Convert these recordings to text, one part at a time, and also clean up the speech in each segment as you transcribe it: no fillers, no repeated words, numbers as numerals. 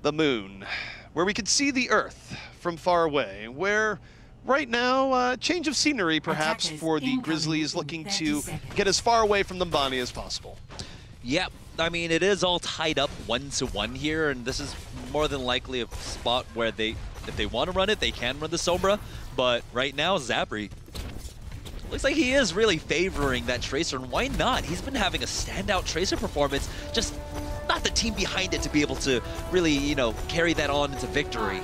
the moon, where we could see the Earth from far away, where right now, change of scenery perhaps for the Grizzlies, looking to get as far away from the Mbani as possible. Yep, I mean, it is all tied up 1-1 here, and this is more than likely a spot where if they want to run it, they can run the Sombra, but right now, Zapri looks like he is really favoring that Tracer, and why not? He's been having a standout Tracer performance, just not the team behind it to be able to really, you know, carry that on into victory.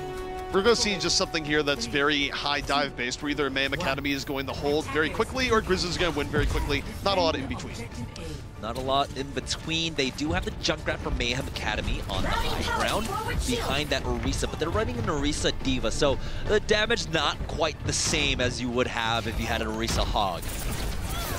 We're going to see just something here that's very high dive based, where either Mayhem Academy is going to hold very quickly or Grizzlies is going to win very quickly. Not a lot in between. Not a lot in between. They do have the Junkrat from Mayhem Academy on the high ground behind that Orisa, but they're running an Orisa Diva, so the damage not quite the same as you would have if you had an Orisa Hog.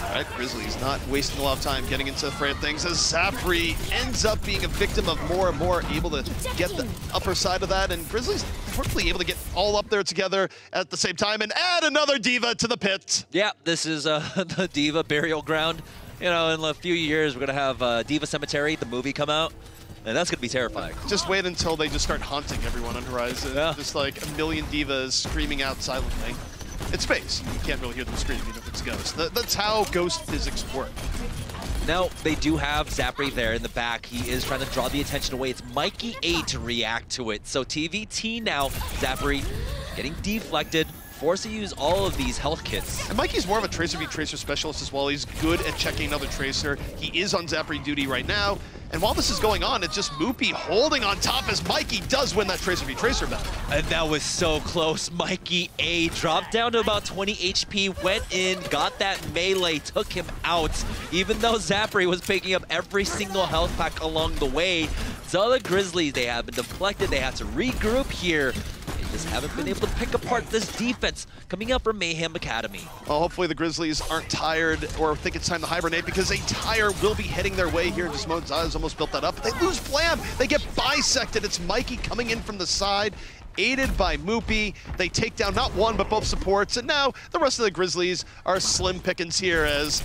All right, Grizzlies not wasting a lot of time getting into the fray of things, as Zapri ends up being a victim of more and more, able to get the upper side of that, and Grizzlies quickly able to get all up there together at the same time and add another Diva to the pit. Yeah, this is the Diva burial ground. You know, in a few years, we're going to have Diva Cemetery, the movie, come out, and that's going to be terrifying. Just wait until they just start haunting everyone on Horizon. Yeah. Just like a million Divas screaming out silently. It's space. You can't really hear them scream even if it's Ghost. That's how Ghost physics work. Now, they do have Zapri there in the back. He is trying to draw the attention away. It's Mikey A to react to it. So TVT now, Zapri getting deflected, forced to use all of these health kits. And Mikey's more of a Tracer v Tracer specialist as well. He's good at checking another Tracer. He is on Zapri duty right now. And while this is going on, it's just Moopy holding on top as Mikey does win that Tracer v Tracer battle. And that was so close. Mikey A dropped down to about 20 HP, went in, got that melee, took him out. Even though Zapri was picking up every single health pack along the way. So the Grizzlies, they have been deflected. They have to regroup here. Just haven't been able to pick apart this defense coming up from Mayhem Academy. Well, hopefully the Grizzlies aren't tired or think it's time to hibernate, because a tire will be heading their way here in just moments. Za's almost built that up. They lose Blam. They get bisected. It's Mikey coming in from the side, aided by Moopy. They take down not one, but both supports. And now the rest of the Grizzlies are slim pickings here, as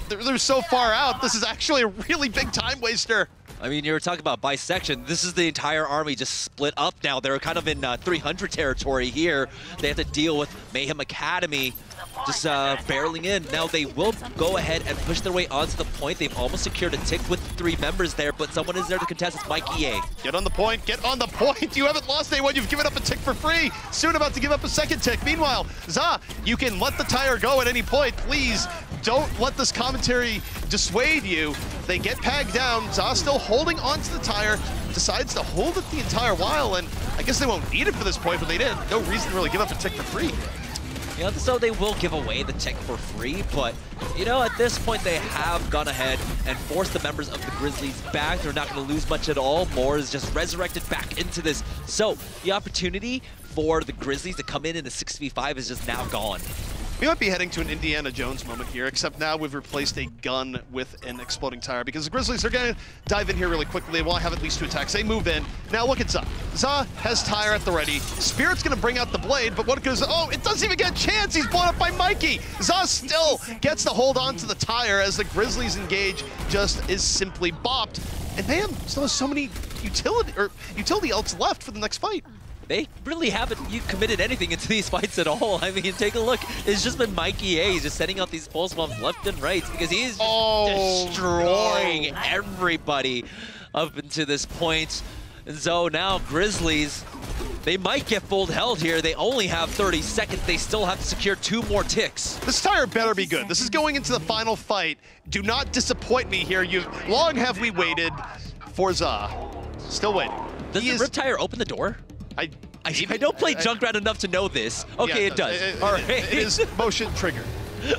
they're so far out. This is actually a really big time waster. I mean, you were talking about bisection. This is the entire army just split up now. They're kind of in 300 territory here. They have to deal with Mayhem Academy just barreling in. Now they will go ahead and push their way onto the point. They've almost secured a tick with 3 members there, but someone is there to contest. It's Mikey A. Get on the point. Get on the point. You haven't lost anyone. You've given up a tick for free. Soon about to give up a second tick. Meanwhile, Za, you can let the tire go at any point. Please don't let this commentary dissuade you. They get pegged down. Za still holding onto the tire, decides to hold it the entire while, and I guess they won't need it for this point, but they did. No reason to really give up a tick for free. You know, so they will give away the tick for free, but, you know, at this point they have gone ahead and forced the members of the Grizzlies back. They're not going to lose much at all. More is just resurrected back into this. So the opportunity for the Grizzlies to come in a 6v5 is just now gone. We might be heading to an Indiana Jones moment here, except now we've replaced a gun with an exploding tire, because the Grizzlies are going to dive in here really quickly. They want to have at least 2 attacks. They move in. Now look at Za. Za has tire at the ready. Spirit's going to bring out the blade, but what goes... Oh, it doesn't even get a chance. He's blown up by Mikey. Za still gets to hold on to the tire as the Grizzlies engage, just is simply bopped. And Mayhem still has so many utility ults left for the next fight. They really haven't committed anything into these fights at all. I mean, take a look. It's just been Mikey A. He's just sending out these pulse bombs left and right because he's destroying everybody up into this point. And so now Grizzlies, they might get full held here. They only have 30 seconds. They still have to secure 2 more ticks. This tire better be good. This is going into the final fight. Do not disappoint me here. Long have we waited for Za. Still waiting. Does the rip tire open the door? I don't play Junkrat enough to know this. Okay, yeah, it does. All right. It is motion triggered.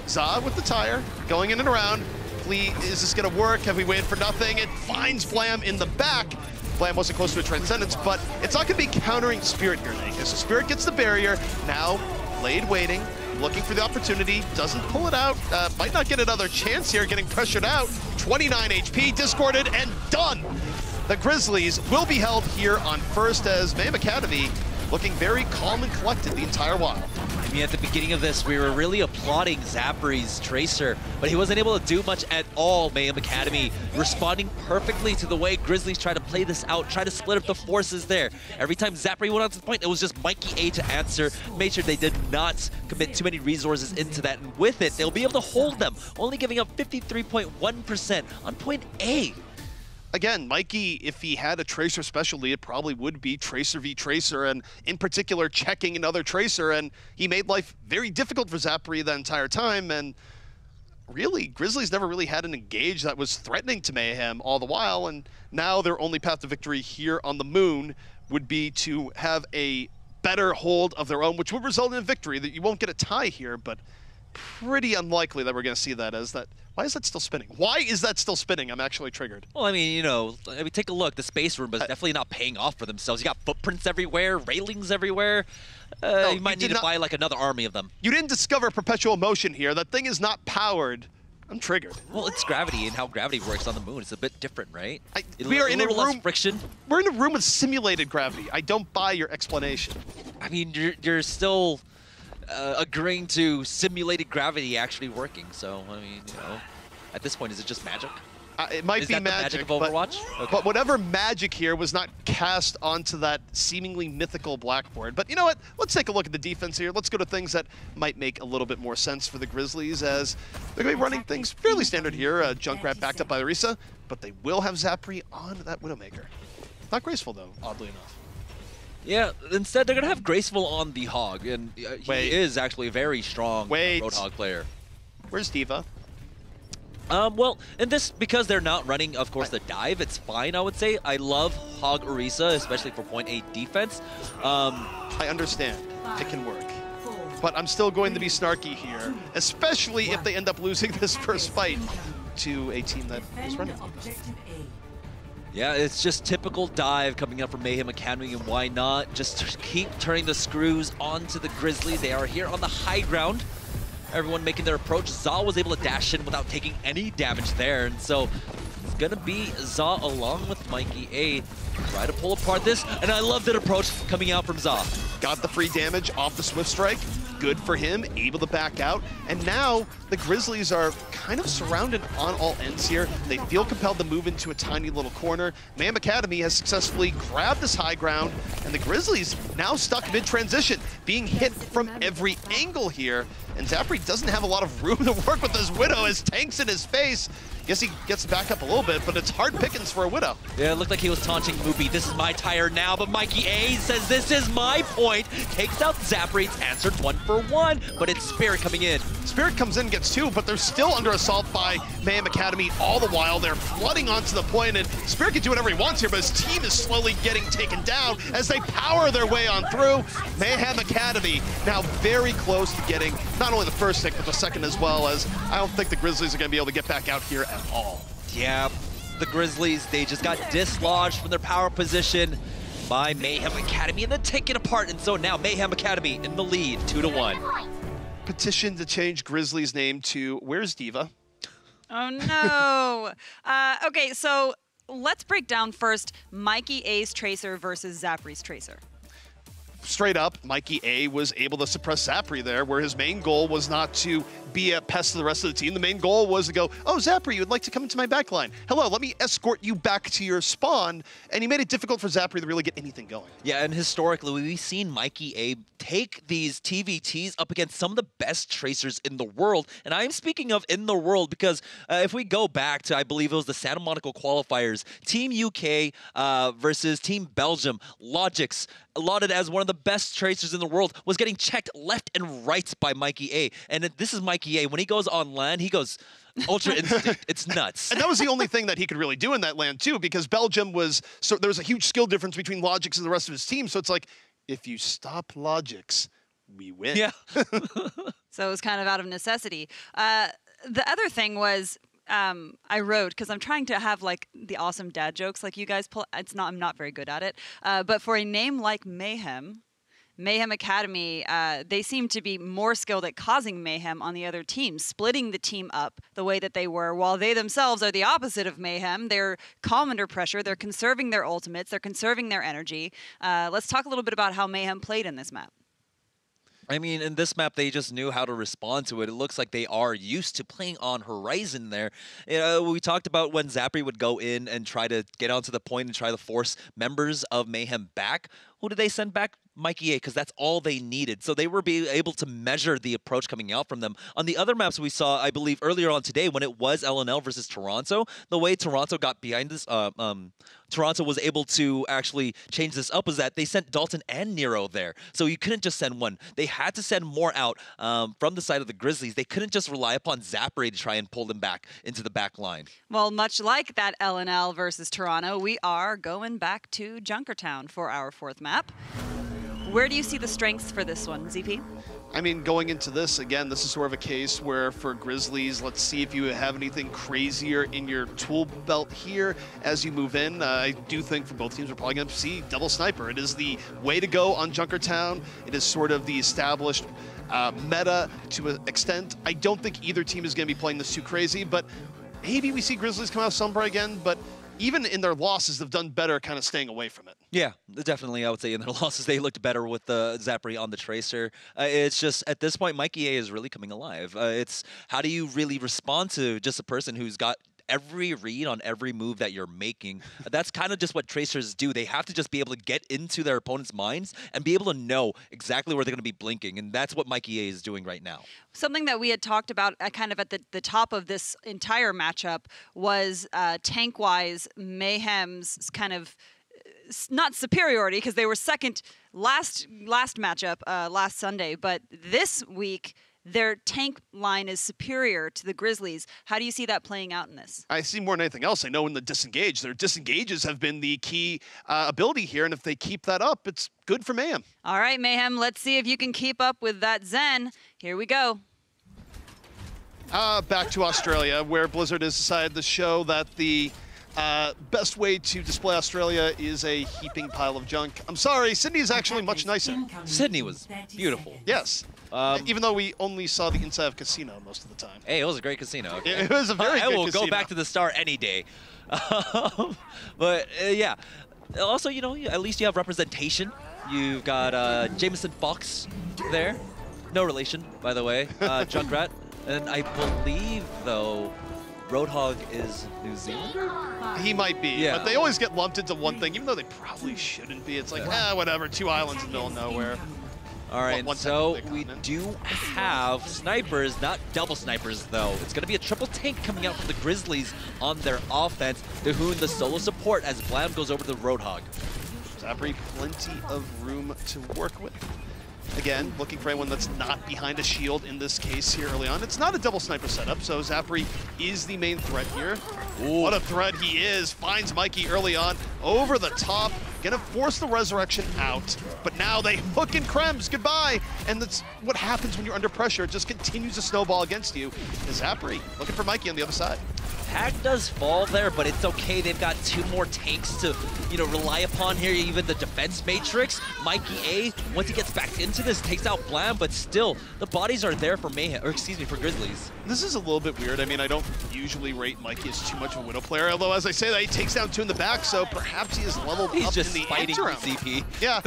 Za with the tire, going in and around. Please, is this going to work? Have we waited for nothing? It finds Blam in the back. Blam wasn't close to a Transcendence, but it's not going to be countering Spirit here, Naked. So Spirit gets the barrier. Now, Blade waiting, looking for the opportunity. Doesn't pull it out. Might not get another chance here, getting pressured out. 29 HP, discorded, and done. The Grizzlies will be held here on first, as Mayhem Academy looking very calm and collected the entire while. I mean, at the beginning of this, we were really applauding Zapri's Tracer, but he wasn't able to do much at all. Mayhem Academy responding perfectly to the way Grizzlies try to play this out, try to split up the forces there. Every time Zapri went out to the point, it was just Mikey A to answer, made sure they did not commit too many resources into that, and with it, they'll be able to hold them, only giving up 53.1% on point A. Again, Mikey, if he had a Tracer specialty, it probably would be Tracer v Tracer, and in particular, checking another Tracer, and he made life very difficult for Zapri the entire time, and really, Grizzlies never really had an engage that was threatening to Mayhem all the while, and now their only path to victory here on the Moon would be to have a better hold of their own, which would result in a victory. That you won't get a tie here, but pretty unlikely that we're going to see that. As that. Why is that still spinning? Why is that still spinning? I'm actually triggered. Well, I mean, you know, take a look. The space room is definitely not paying off for themselves. You got footprints everywhere, railings everywhere. You might need to buy like another army of them. You didn't discover perpetual motion here. That thing is not powered. I'm triggered. Well, it's gravity, and how gravity works on the Moon is a bit different, right? We are in a room. Less friction. We're in a room with simulated gravity. I don't buy your explanation. I mean, you're still agreeing to simulated gravity actually working. So, I mean, you know, at this point, is it just magic? It might be magic, magic of Overwatch? But whatever magic here was not cast onto that seemingly mythical blackboard. But you know what? Let's take a look at the defense here. Let's go to things that might make a little bit more sense for the Grizzlies, as they're going to be running things fairly standard here. Junkrat backed up by Theresa, but they will have Zapri on that Widowmaker. Not graceful, though, oddly enough. Yeah, instead they're going to have Graceful on the Hog, and he is actually a very strong Roadhog player. Where's Diva? Well, and this, because they're not running, of course, the dive, it's fine, I would say. I love Hog Orisa, especially for point A defense. I understand. It can work. But I'm still going to be snarky here, especially if they end up losing this first fight to a team that is running. Yeah, it's just typical dive coming up from Mayhem Academy, and why not just keep turning the screws onto the Grizzlies. They are here on the high ground. Everyone making their approach. Za was able to dash in without taking any damage there, and so it's gonna be Za along with Mikey A. Try to pull apart this, and I love that approach coming out from Za. Got the free damage off the Swift Strike. Good for him, able to back out. And now the Grizzlies are kind of surrounded on all ends here. They feel compelled to move into a tiny little corner. Mayhem Academy has successfully grabbed this high ground, and the Grizzlies now stuck mid-transition, being hit from every angle here. And Zapri doesn't have a lot of room to work with this Widow as tanks in his face. Guess he gets back up a little bit, but it's hard pickings for a Widow. Yeah, it looked like he was taunting Mubi. This is my tire now, but Mikey A says this is my point. Takes out Zapri. It's answered 1-for-1, but it's Spirit coming in. Spirit comes in, gets 2, but they're still under assault by Mayhem Academy all the while. They're flooding onto the point, and Spirit can do whatever he wants here, but his team is slowly getting taken down as they power their way on through. Mayhem Academy now very close to getting not only the first hit, but the second as well, as I don't think the Grizzlies are going to be able to get back out here at all. Yeah, the Grizzlies, they just got dislodged from their power position by Mayhem Academy and then taken apart, and so now Mayhem Academy in the lead, 2-1. Petition to change Grizzlies' name to Where's Diva? Oh no. Okay, so let's break down first Mikey A's Tracer versus Zapri's Tracer. Straight up, Mikey A was able to suppress Zapri there, where his main goal was not to be a pest to the rest of the team. The main goal was to go, oh, Zapri, you would like to come into my backline. Hello, let me escort you back to your spawn. And he made it difficult for Zapri to really get anything going. Yeah, and historically, we've seen Mikey A take these TVTs up against some of the best Tracers in the world. And I'm speaking of in the world because if we go back to, I believe it was the Santa Monica qualifiers, Team UK versus Team Belgium, Logix, lauded as one of the best Tracers in the world, was getting checked left and right by Mikey A. And this is Mikey A. When he goes on land, he goes Ultra Instinct. It's nuts. And that was the only thing that he could really do in that land, too, because Belgium was, so there was a huge skill difference between Logix and the rest of his team. So it's like, if you stop Logix, we win. Yeah. So it was kind of out of necessity. The other thing was, I wrote, because I'm trying to have like the awesome dad jokes like you guys pull. I'm not very good at it. But for a name like Mayhem, Mayhem Academy, they seem to be more skilled at causing mayhem on the other team, splitting the team up the way that they were, while they themselves are the opposite of Mayhem. They're calm under pressure. They're conserving their ultimates. They're conserving their energy. Let's talk a little bit about how Mayhem played in this map. I mean, in this map, they just knew how to respond to it. It looks like they are used to playing on Horizon there. We talked about when Zapri would go in and try to get onto the point and try to force members of Mayhem back. Who did they send back? Mikey A, because that's all they needed. So they were able to measure the approach coming out from them. On the other maps we saw, I believe, earlier on today, when it was LNL versus Toronto, the way Toronto got behind this, Toronto was able to actually change this up was that they sent Dalton and Nero there. So you couldn't just send one. They had to send more out from the side of the Grizzlies. They couldn't just rely upon Zapri to try and pull them back into the back line. Well, much like that LNL versus Toronto, we are going back to Junkertown for our 4th map. Where do you see the strengths for this one, ZP? I mean, going into this, again, this is sort of a case where for Grizzlies, let's see if you have anything crazier in your tool belt here as you move in. I do think for both teams, we're probably going to see double sniper. It is the way to go on Junkertown. It is sort of the established meta to an extent. I don't think either team is going to be playing this too crazy, but maybe we see Grizzlies come out of Sombra again, but even in their losses, they've done better kind of staying away from it. Yeah, definitely, I would say in their losses, they looked better with the Zapri on the Tracer. It's just, at this point, Mikey A is really coming alive. It's how do you really respond to just a person who's got every read on every move that you're making? That's kind of just what Tracers do. They have to just be able to get into their opponent's minds and be able to know exactly where they're going to be blinking, and that's what Mikey A is doing right now. Something that we had talked about kind of at the top of this entire matchup was tank-wise, Mayhem's kind of not superiority, because they were second last matchup last Sunday, but this week their tank line is superior to the Grizzlies. How do you see that playing out in this? I see more than anything else. I know in the disengage, their disengages have been the key ability here, and if they keep that up, it's good for Mayhem. All right, Mayhem, let's see if you can keep up with that Zen. Here we go. Back to Australia, where Blizzard has decided to show that the best way to display Australia is a heaping pile of junk. I'm sorry, Sydney is actually much nicer. Sydney was beautiful. Yes. Even though we only saw the inside of casino most of the time. Hey, it was a great casino. Okay. It was a very good casino. I will go back to the Star any day. But yeah, also, you know, at least you have representation. You've got Jamerson Fox there. No relation, by the way. Junkrat. And I believe, though, Roadhog is New Zealand? He might be, yeah. But they always get lumped into one thing, even though they probably shouldn't be. It's like, whatever, 2 islands in the middle of nowhere. All right, so we do have snipers, not double snipers, though. It's going to be a triple tank coming out from the Grizzlies on their offense. Dahoon, the solo support, as Blam goes over to the Roadhog. Zapri, plenty of room to work with. Again, looking for anyone that's not behind a shield in this case here early on. It's not a double sniper setup, so Zapri is the main threat here. Ooh. What a threat he is. Finds Mikey early on, over the top, gonna force the resurrection out. But now they hook in Krems, goodbye. And that's what happens when you're under pressure. It just continues to snowball against you. And Zapri looking for Mikey on the other side. Tag does fall there, but it's okay. They've got 2 more tanks to, you know, rely upon here. Even the defense matrix. Mikey A, once he gets back into this, takes out Blam, but still, the bodies are there for Mayhem, or excuse me, for Grizzlies. This is a little bit weird. I mean, I don't usually rate Mikey as too much of a Widow player, although as I say that, he takes down 2 in the back, so perhaps he is leveled up in the interim. CP. Yeah,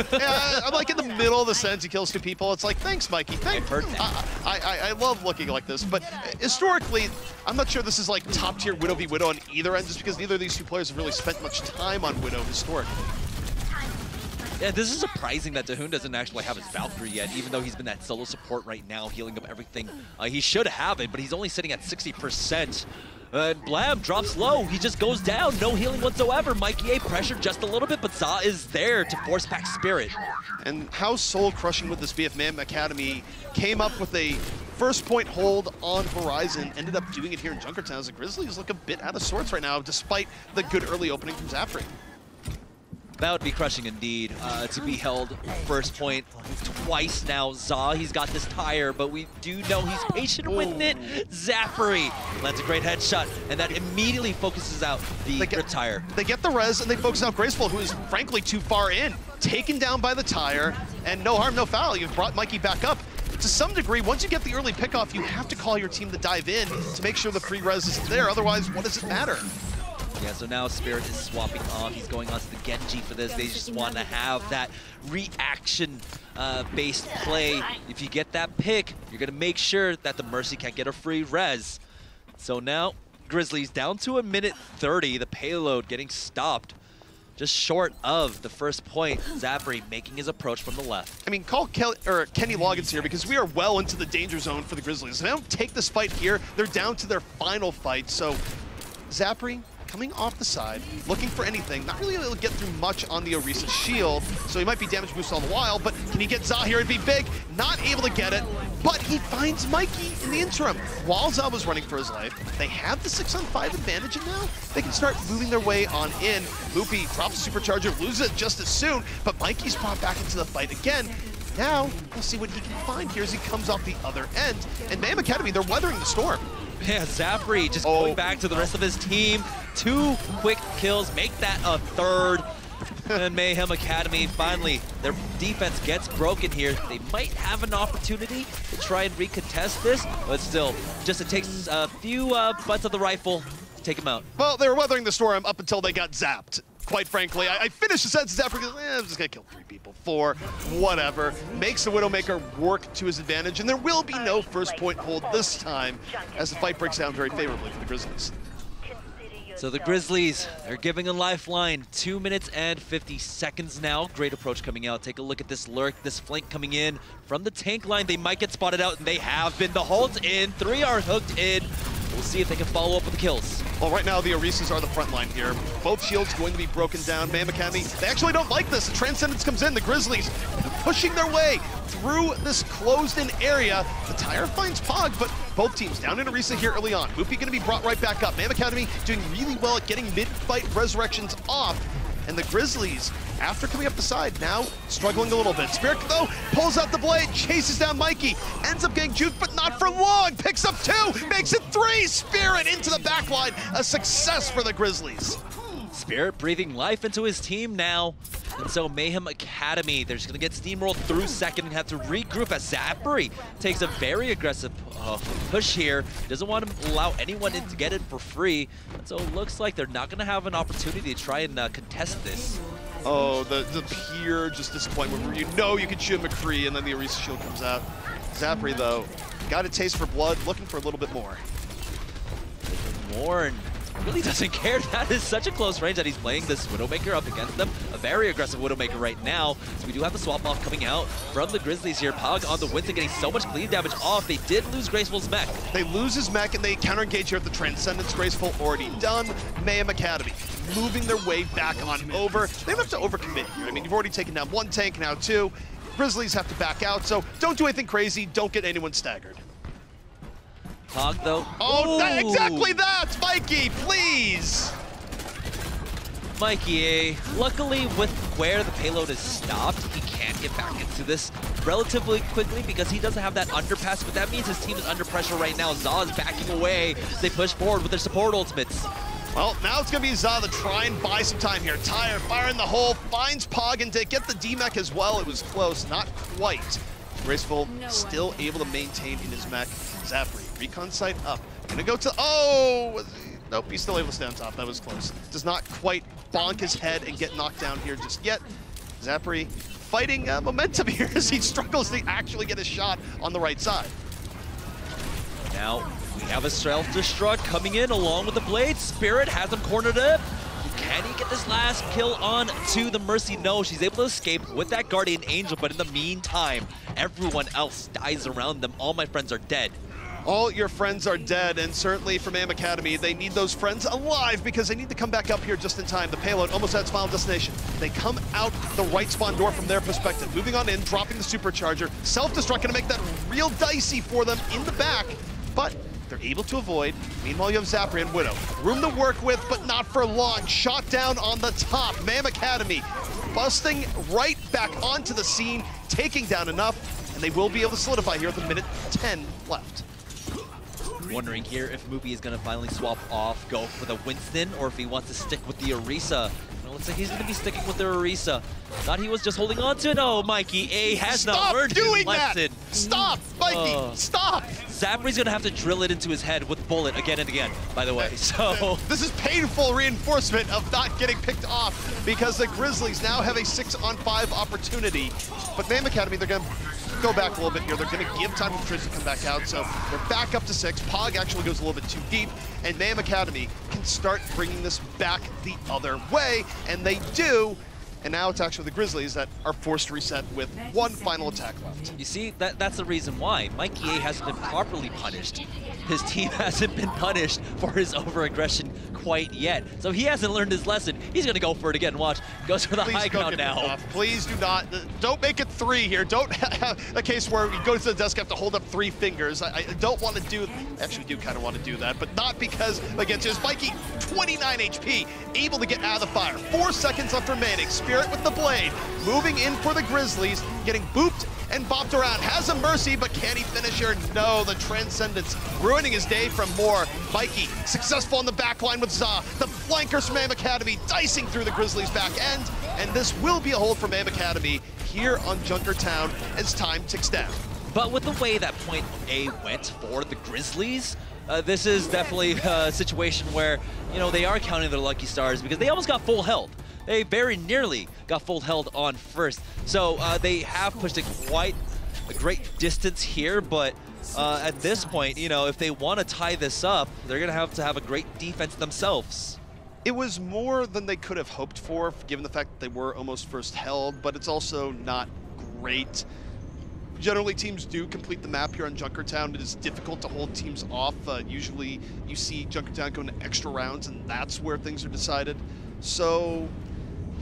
I'm like in the middle of the sentence, he kills 2 people. It's like, thanks, Mikey, thanks. I love looking like this, but historically, I'm not sure this is like top tier Widow v Widow on either end, just because neither of these 2 players have really spent much time on Widow historically. Yeah, this is surprising that Dahoon doesn't actually have his Valkyrie yet, even though he's been that solo support right now, healing up everything. He should have it, but he's only sitting at 60%. Blam drops low. He just goes down. No healing whatsoever. Mikey A pressured just a little bit, but Za is there to force back Spirit. And how soul-crushing would this be if Mayhem Academy came up with a first point hold on Horizon, ended up doing it here in Junkertown, as the Grizzlies look a bit out of sorts right now, despite the good early opening from Zapri. That would be crushing indeed, to be held first point twice now. Za, he's got this tire, but we do know he's patient with it. Zafari lands a great headshot, and that immediately focuses out the grip tire. They get the res, and they focus out Graceful, who is frankly too far in. Taken down by the tire, and no harm, no foul. You've brought Mikey back up. To some degree, once you get the early pickoff, you have to call your team to dive in to make sure the free res is there. Otherwise, what does it matter? Yeah, so now Spirit is swapping off. He's going on to the Genji for this. They just want to have that reaction-based play. If you get that pick, you're going to make sure that the Mercy can't get a free res. So now, Grizzlies down to 1:30. The payload getting stopped. Just short of the first point. Zafari making his approach from the left. I mean, call Kenny Loggins here because we are well into the danger zone for the Grizzlies. If they don't take this fight here, they're down to their final fight. So, Zafari coming off the side, looking for anything. Not really able to get through much on the Orisa's shield, so he might be damage boost all the while, but can he get Za here? It'd be big. Not able to get it, but he finds Mikey in the interim. While Za was running for his life, they have the 6-on-5 advantage, and now they can start moving their way on in. Loopy drops the supercharger, loses it just as soon, but Mikey's brought back into the fight again. Now, we'll see what he can find here as he comes off the other end. And Mayhem Academy, they're weathering the storm. Yeah, Zafari just going back to the rest of his team. 2 quick kills, make that a third. And Mayhem Academy, finally, their defense gets broken here. They might have an opportunity to try and recontest this, but still, just it takes a few butts of the rifle to take him out. Well, they were weathering the storm up until they got zapped. Quite frankly, I finished the sentence after because I'm just gonna kill 3 people, 4, whatever. Makes the Widowmaker work to his advantage, and there will be no first point hold this time as the fight breaks down very favorably for the Grizzlies. So the Grizzlies, they're giving a lifeline. 2 minutes and 50 seconds now. Great approach coming out. Take a look at this lurk, this flank coming in from the tank line. They might get spotted out, and they have been. The Hult's in, 3 are hooked in. We'll see if they can follow up with the kills. Well, right now, the Orisas are the front line here. Both shields going to be broken down. Mayhem Academy, they actually don't like this. The Transcendence comes in. The Grizzlies pushing their way through this closed-in area. The tire finds Pog, but both teams down in Orisa here early on. Loopy going to be brought right back up. Mayhem Academy doing really well at getting mid-fight resurrections off. And the Grizzlies, after coming up the side, now struggling a little bit. Spirit, though, pulls out the blade, chases down Mikey, ends up getting juked, but not for long. Picks up 2, makes it 3. Spirit into the backline. A success for the Grizzlies. Spirit breathing life into his team now. And so Mayhem Academy, they're just going to get steamrolled through second and have to regroup as Zafari takes a very aggressive push here. Doesn't want to allow anyone in to get it for free. And so it looks like they're not going to have an opportunity to try and contest this. Oh, the pure just disappointment where you know you can shoot McCree and then the Orisa shield comes out. Zafari, though, got a taste for blood, looking for a little bit more. Warren really doesn't care. That is such a close range that he's playing this Widowmaker up against them. A very aggressive Widowmaker right now. So we do have the swap off coming out from the Grizzlies here. Pog on the Winston getting so much clean damage off. They did lose Graceful's mech. They lose his mech and they counter-engage here at the Transcendence. Graceful already done. Mayhem Academy moving their way back on over. They don't have to overcommit here. I mean, you've already taken down 1 tank, now 2. Grizzlies have to back out, so don't do anything crazy. Don't get anyone staggered. Pog, though. Oh, exactly that! Mikey, please! Mikey, luckily with where the payload is stopped, he can get back into this relatively quickly because he doesn't have that underpass, but that means his team is under pressure right now. Za is backing away. They push forward with their support ultimates. Well, now it's going to be Za to try and buy some time here. Tire, fire in the hole, finds Pog, and to get the D-mech as well. It was close, not quite. Graceful still able to maintain in his mech. Zafari, recon sight up. Gonna go to, nope, he's still able to stay on top. That was close. Does not quite bonk his head and get knocked down here just yet. Zafari fighting momentum here as he struggles to actually get a shot on the right side. Now, we have a self-destruct coming in along with the blade. Spirit has him cornered up. Can he get this last kill on to the Mercy? No, she's able to escape with that Guardian Angel, but in the meantime, everyone else dies around them. All my friends are dead. All your friends are dead, and certainly for Mayhem Academy, they need those friends alive because they need to come back up here just in time. The payload almost at its final destination. They come out the right spawn door from their perspective. Moving on in, dropping the supercharger. Self-destruct gonna make that real dicey for them in the back, but They're able to avoid. Meanwhile, you have Zapri and Widow. Room to work with, but not for long. Shot down on the top. Mayhem Academy busting right back onto the scene, taking down enough, and they will be able to solidify here with a minute 10 left. Wondering here if Mubi is going to finally swap off, go for the Winston, or if he wants to stick with the Orisa. Well, looks like he's going to be sticking with the Orisa. Thought he was just holding on to it. No, Mikey A has not learned his lesson. Stop, Mikey, stop! Zapri's going to have to drill it into his head with Bullet again and again, by the way. So this is painful reinforcement of not getting picked off because the Grizzlies now have a 6-on-5 opportunity. But Mayhem Academy, they're going to go back a little bit here. They're going to give time for Theresa to come back out, so they're back up to 6. Pog actually goes a little bit too deep, and Mayhem Academy can start bringing this back the other way, and they do. And now it's actually the Grizzlies that are forced to reset with one final attack left. You see, that's the reason why. Mikey A hasn't been properly punished. His team hasn't been punished for his over-aggression quite yet. So he hasn't learned his lesson. He's going to go for it again. Watch. Goes for the high ground now. Please do not. Don't make it 3 here. Don't have a case where you go to the desk, have to hold up 3 fingers. I don't want to do, actually do kind of want to do that, but not because, again, just Mikey, 29 HP, able to get out of the fire. 4 seconds left remaining. Spirit with the blade, moving in for the Grizzlies, getting booped and bopped around. Has a mercy, but can he finish her? No, the Transcendence ruining his day from more. Mikey, successful on the back line with Za. The flankers from Mayhem Academy dicing through the Grizzlies' back end, and this will be a hold for Mayhem Academy here on Junkertown as time ticks down. But with the way that point A went for the Grizzlies, this is definitely a situation where, you know, they are counting their lucky stars because they almost got full health. They very nearly got full held on first. So they have pushed it quite a great distance here, but at this point, you know, if they want to tie this up, they're going to have a great defense themselves. It was more than they could have hoped for, given the fact that they were almost first held, but it's also not great. Generally, teams do complete the map here on Junkertown. It is difficult to hold teams off. Usually, you see Junkertown go into extra rounds, and that's where things are decided. So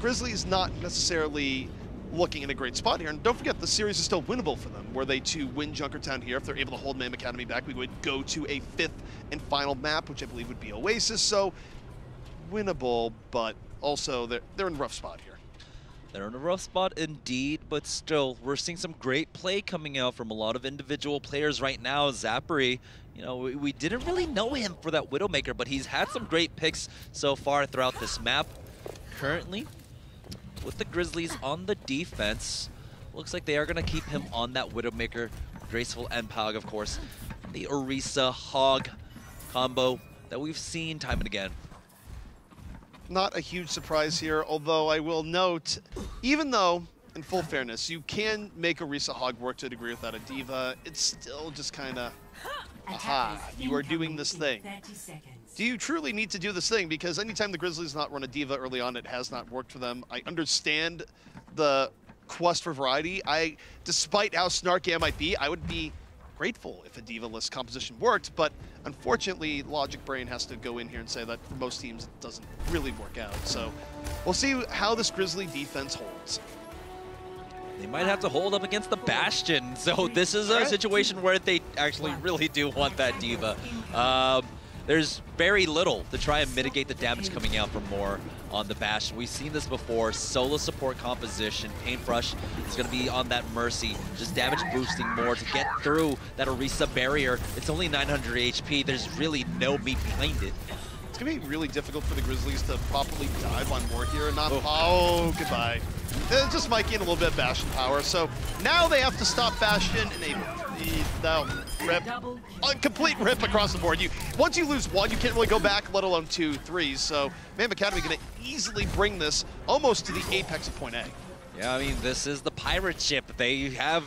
Grizzlies not necessarily looking in a great spot here. And don't forget, the series is still winnable for them. Were they to win Junkertown here, if they're able to hold Mayhem Academy back, we would go to a 5th and final map, which I believe would be Oasis. So winnable, but also they're in a rough spot here. They're in a rough spot indeed, but still, we're seeing some great play coming out from a lot of individual players right now. Zapri, you know, we didn't really know him for that Widowmaker, but he's had some great picks so far throughout this map. Currently, with the Grizzlies on the defense, looks like they are going to keep him on that Widowmaker. Graceful and Pog, of course. The Orisa Hog combo that we've seen time and again. Not a huge surprise here, although I will note, even though, in full fairness, you can make Orisa Hog work to a degree without a diva, it's still just kind of, aha, you are doing this thing. Do you truly need to do this thing? Because anytime the Grizzlies not run a diva early on, it has not worked for them. I understand the quest for variety. Despite how snarky I might be, I would be grateful if a diva-less composition worked, but unfortunately, Logic Brain has to go in here and say that for most teams, it doesn't really work out. So we'll see how this Grizzly defense holds. They might have to hold up against the Bastion, so this is a situation where they actually really do want that diva. There's very little to try and mitigate the damage coming out from more on the Bastion. We've seen this before. Solo support composition. Paintbrush is going to be on that Mercy. Just damage boosting more to get through that Orisa barrier. It's only 900 HP. There's really no meat behind it. It's going to be really difficult for the Grizzlies to properly dive on more here and not... Oh, goodbye. Just Mikey and a little bit of Bastion power. So now they have to stop Bastion and rip. A complete rip across the board. Once you lose one, you can't really go back, let alone 2, 3. So Mayhem Academy going to easily bring this almost to the apex of point A. Yeah, I mean, this is the pirate ship. They have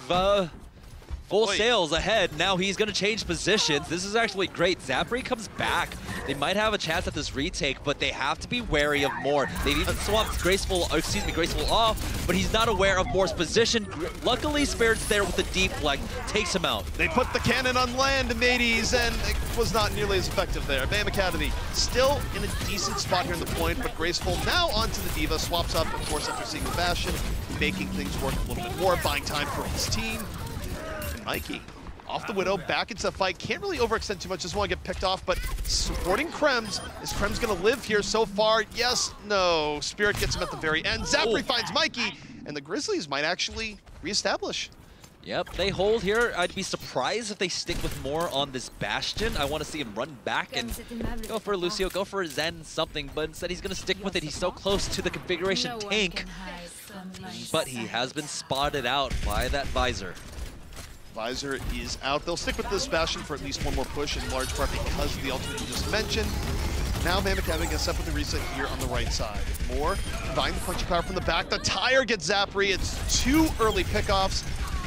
full sails ahead. Now he's going to change positions. This is actually great. Zapri comes back. They might have a chance at this retake, but they have to be wary of more. They've even swapped Graceful off, but he's not aware of Moore's position. Luckily, Spirit's there with the deflect, takes him out. They put the cannon on land, mateys, and it was not nearly as effective there. Mayhem Academy still in a decent spot here in the point, but Graceful now onto the diva, swaps up, of course, after seeing the Bastion, making things work a little bit more, buying time for his team. Mikey Off the Widow, back into the fight. Can't really overextend too much, just want to get picked off, but supporting Krems. Is Krems going to live here so far? Yes, no. Spirit gets him at the very end. Zapri finds Mikey, and the Grizzlies might actually reestablish. Yep, they hold here. I'd be surprised if they stick with more on this Bastion. I want to see him run back and go for Lucio, go for Zen something, but instead he's going to stick with it. He's so close to the configuration tank, but he has been spotted out by that Visor. Visor is out. They'll stick with this Bastion for at least one more push, in large part because of the ultimate you just mentioned. Now Mayhem Academy gets up with the reset here on the right side. Moore buying the punchy power from the back. The tire gets Zapri. It's 2 early pickoffs.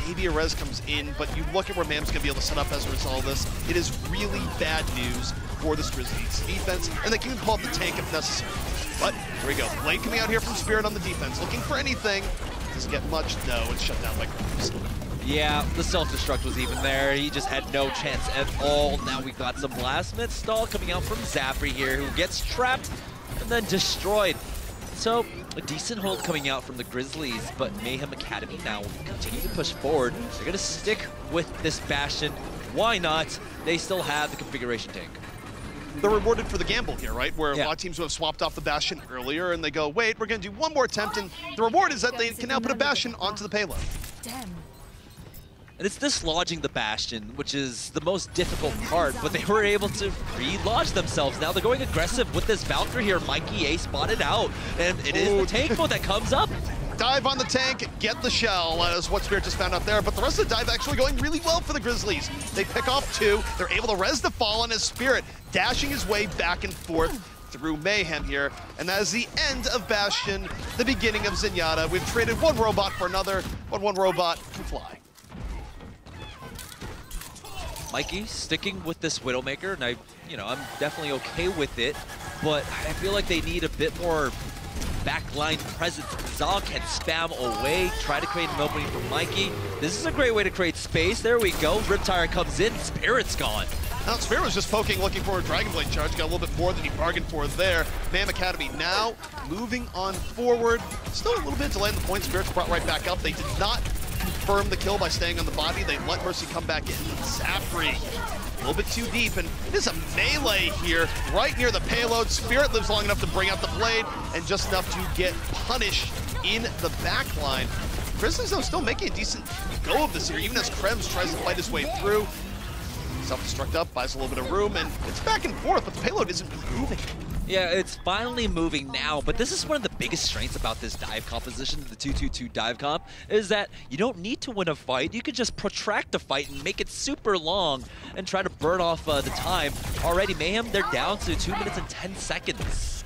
Maybe a res comes in, but you look at where Mayhem's gonna be able to set up as a result of this. It is really bad news for this Grizzlies defense, and they can pull up the tank if necessary. But here we go. Blade coming out here from Spirit on the defense, looking for anything. Doesn't get much. No, it's shut down by Krems. Yeah, the self-destruct was even there. He just had no chance at all. Now we got some last-minute stall coming out from Zapri here, who gets trapped and then destroyed. So, a decent hold coming out from the Grizzlies, but Mayhem Academy now will continue to push forward. They're going to stick with this Bastion. Why not? They still have the configuration tank. They're rewarded for the gamble here, right? Where a lot of teams who have swapped off the Bastion earlier, and they go, wait, we're going to do one more attempt, and the reward is that they can now put a Bastion onto the payload. And it's dislodging the Bastion, which is the most difficult part, but they were able to re-lodge themselves. Now they're going aggressive with this Valkyrie here. Mikey A spotted out, and it is the tank mode that comes up. Dive on the tank, get the shell, as what Spirit just found out there, but the rest of the dive actually going really well for the Grizzlies. They pick off 2, they're able to res the Fallen as Spirit dashing his way back and forth through Mayhem here, and that is the end of Bastion, the beginning of Zenyatta. We've traded one robot for another, but one robot can fly. Mikey sticking with this Widowmaker, and I'm definitely okay with it, but I feel like they need a bit more backline presence. Zog can spam away, try to create an opening for Mikey. This is a great way to create space. There we go. Riptire comes in, Spirit's gone. Now, Spirit was just poking, looking for a Dragon Blade charge. Got a little bit more than he bargained for there. Mayhem Academy now moving on forward. Still a little bit delayed in the point. Spirit's brought right back up. They did not confirm the kill by staying on the body. They let Mercy come back in. Zapri, a little bit too deep, and it is a melee here right near the payload. Spirit lives long enough to bring out the blade, and just enough to get punished in the backline. Grizzlies, though, still making a decent go of this here, even as Krems tries to fight his way through. Self-destruct up, buys a little bit of room, and it's back and forth, but the payload isn't moving. Yeah, it's finally moving now, but this is one of the biggest strengths about this dive composition, the 2-2-2 dive comp, is that you don't need to win a fight. You can just protract the fight and make it super long and try to burn off the time. Already, Mayhem, they're down to 2 minutes and 10 seconds.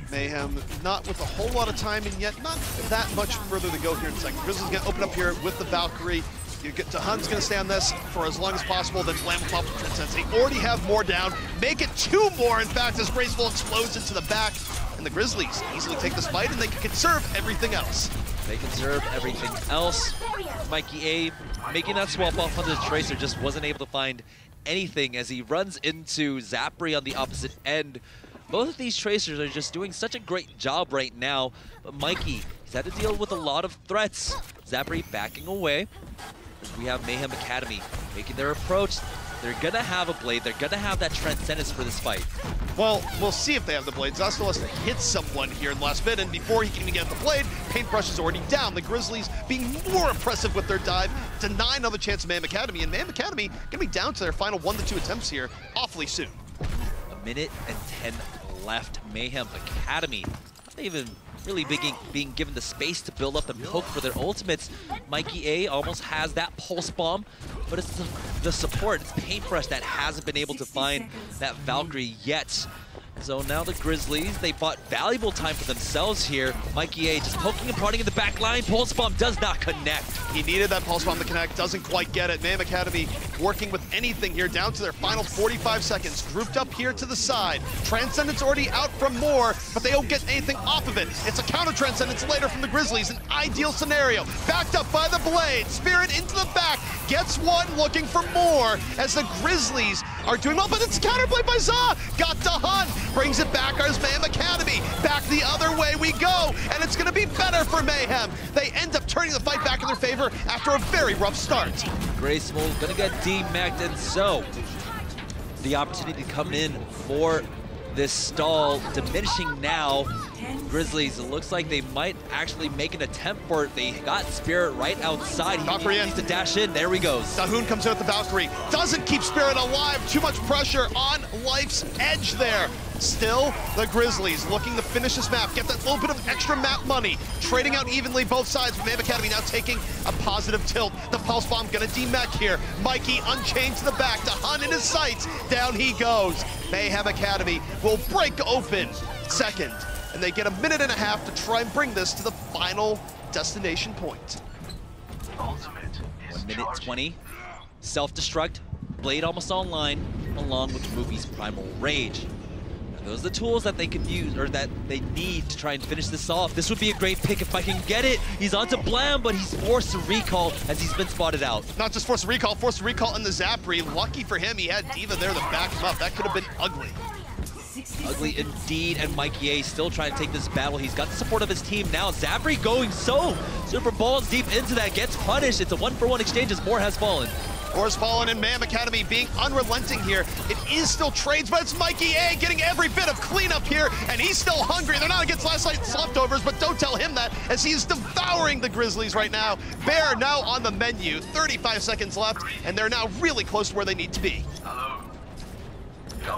Mayhem, not with a whole lot of time, and yet not that much further to go here in a second. Grizzlies going to open up here with the Valkyrie. Hun's going to stay on this for as long as possible, then Blam will pop the Transcends. They already have more down. Make it 2 more, in fact, as Graceful explodes into the back. And the Grizzlies easily take this fight, and they can conserve everything else. They conserve everything else. Mikey A making that swap off onto the Tracer, just wasn't able to find anything as he runs into Zapri on the opposite end. Both of these Tracers are just doing such a great job right now, but Mikey, he's had to deal with a lot of threats. Zapri backing away. We have Mayhem Academy making their approach. They're going to have a blade. They're going to have that Transcendence for this fight. Well, we'll see if they have the blade. Zasto has to hit someone here in the last bit, and before he can even get the blade, Paintbrush is already down. The Grizzlies being more impressive with their dive, deny another chance of Mayhem Academy, and Mayhem Academy going to be down to their final 1 to 2 attempts here awfully soon. 1 minute and 10 left. Mayhem Academy not even really being given the space to build up and poke for their ultimates. Mikey A almost has that pulse bomb, but it's the support, it's Paintbrush that hasn't been able to find that Valkyrie yet. So now the Grizzlies, they bought valuable time for themselves here. Mikey A just poking and prodding in the back line. Pulse bomb does not connect. He needed that Pulse bomb to connect, doesn't quite get it. Mayhem Academy working with anything here, down to their final 45 seconds. Grouped up here to the side. Transcendence already out from Moore, but they don't get anything off of it. It's a counter Transcendence later from the Grizzlies, an ideal scenario. Backed up by the blade. Spirit into the back, gets one, looking for more, as the Grizzlies are doing well, but it's counterplay by Za. Got to Hun, brings it back as Mayhem Academy. Back the other way we go, and it's gonna be better for Mayhem. They end up turning the fight back in their favor after a very rough start. Graceful, gonna get D-macked, and so the opportunity to come in for this stall diminishing now. Grizzlies, it looks like they might actually make an attempt for it. They got Spirit right outside. He needs to dash in. There he goes. Dahoon comes in with the Valkyrie. Doesn't keep Spirit alive. Too much pressure on Life's edge there. Still, the Grizzlies looking to finish this map, get that little bit of extra map money, trading out evenly both sides. Mayhem Academy now taking a positive tilt. The Pulse Bomb gonna demech here. Mikey unchained to the back, to Hun in his sights. Down he goes. Mayhem Academy will break open second, and they get a minute and a half to try and bring this to the final destination point. 1 minute 20. Self-destruct, Blade almost online, along with Ruby's Primal Rage. Those are the tools that they can use, or that they need to try and finish this off. This would be a great pick if I can get it. He's onto Blam, but he's forced to recall as he's been spotted out. Not just forced to recall in the Zapri. Lucky for him, he had D.Va there to back him up. That could have been ugly. Ugly indeed, and Mikey A still trying to take this battle. He's got the support of his team now. Zapri going so super balls deep into that, gets punished. It's a 1-for-1 exchange as more has fallen. Horse fallen, and Mayhem Academy being unrelenting here. It is still trades, but it's Mikey A getting every bit of cleanup here, and he's still hungry. They're not against last night's leftovers, but don't tell him that, as he is devouring the Grizzlies right now. Bear now on the menu, 35 seconds left, and they're now really close to where they need to be.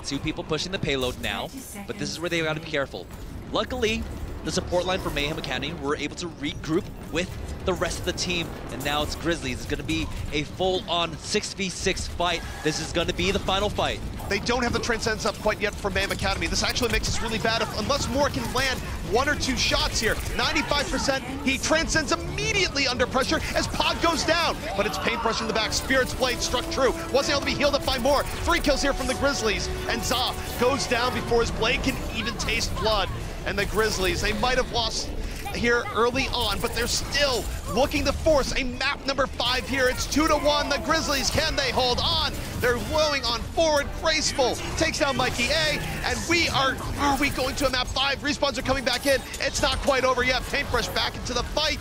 Two people pushing the payload now, but this is where they gotta be careful. Luckily, the support line for Mayhem Academy were able to regroup with the rest of the team, and now it's Grizzlies. It's gonna be a full-on 6v6 fight. This is gonna be the final fight. They don't have the Transcendence up quite yet for Mayhem Academy. This actually makes this really bad unless Moore can land 1 or 2 shots here. 95%, he transcends immediately under pressure as Pod goes down, but it's paintbrush in the back. Spirit's blade struck true. Wasn't able to be healed up by Moore. 3 kills here from the Grizzlies, and Za goes down before his blade can even taste blood. And the Grizzlies, they might have lost here early on, but they're still looking to force a map number 5 here. It's 2-1. The Grizzlies, can they hold on? They're blowing on forward. Graceful takes down Mikey A, and are we going to a map 5? Respawns are coming back in. It's not quite over yet. Paintbrush back into the fight.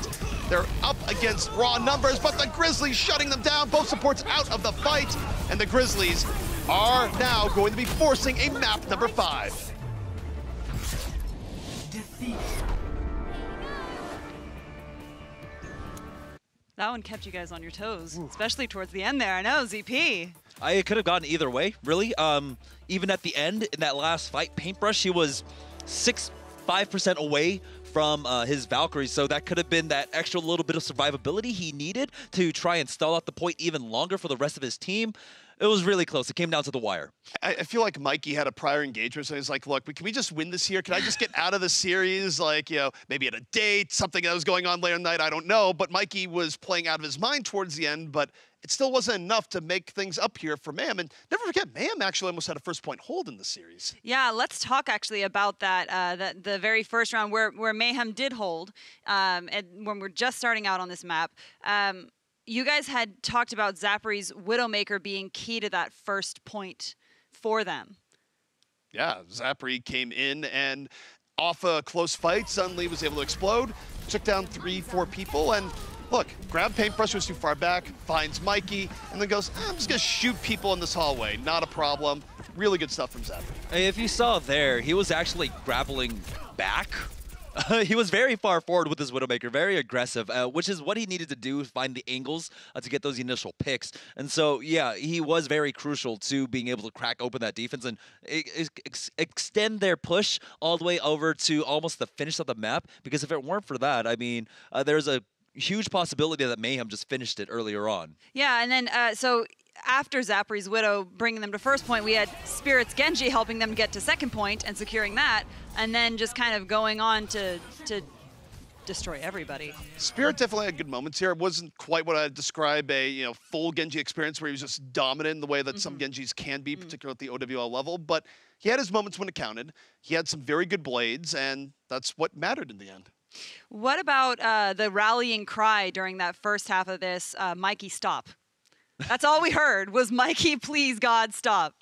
They're up against raw numbers, but the Grizzlies shutting them down. Both supports out of the fight, and the Grizzlies are now going to be forcing a map number 5. That one kept you guys on your toes, especially towards the end there. I know, ZP. It could have gone either way, really. Even at the end, in that last fight, Paintbrush, he was 5% away from his Valkyrie, so that could have been that extra little bit of survivability he needed to try and stall out the point even longer for the rest of his team. It was really close. It came down to the wire. I feel like Mikey had a prior engagement, so he's like, look, can we just win this here? Can I just get out of the series? Like, you know, maybe at a date, something that was going on later in the night, I don't know. But Mikey was playing out of his mind towards the end, but it still wasn't enough to make things up here for Mayhem. And never forget, Mayhem actually almost had a first-point hold in the series. Yeah, let's talk actually about that, the very first round where Mayhem did hold, and when we're just starting out on this map. You guys had talked about Zapri's Widowmaker being key to that first point for them. Yeah, Zapri came in and off a close fight, suddenly was able to explode, took down 3-4 people, and look, grabbed Paintbrush, was too far back, finds Mikey, and then goes, I'm just gonna shoot people in this hallway, not a problem. Really good stuff from Zapri. If you saw there, he was actually grappling back. He was very far forward with his Widowmaker, very aggressive, which is what he needed to do, find the angles to get those initial picks. And so, yeah, he was very crucial to being able to crack open that defense and extend their push all the way over to almost the finish of the map. Because if it weren't for that, I mean, there's a huge possibility that Mayhem just finished it earlier on. Yeah, and then, so after Zapri's Widow bringing them to first point, we had Spirit's Genji helping them get to second point and securing that, and then just kind of going on to destroy everybody. Spirit definitely had good moments here. It wasn't quite what I'd describe a full Genji experience where he was just dominant in the way that some Genjis can be, particularly at the OWL level, but he had his moments when it counted. He had some very good blades, and that's what mattered in the end. What about the rallying cry during that first half of this, Mikey, stop? That's all we heard was Mikey, please, God, stop.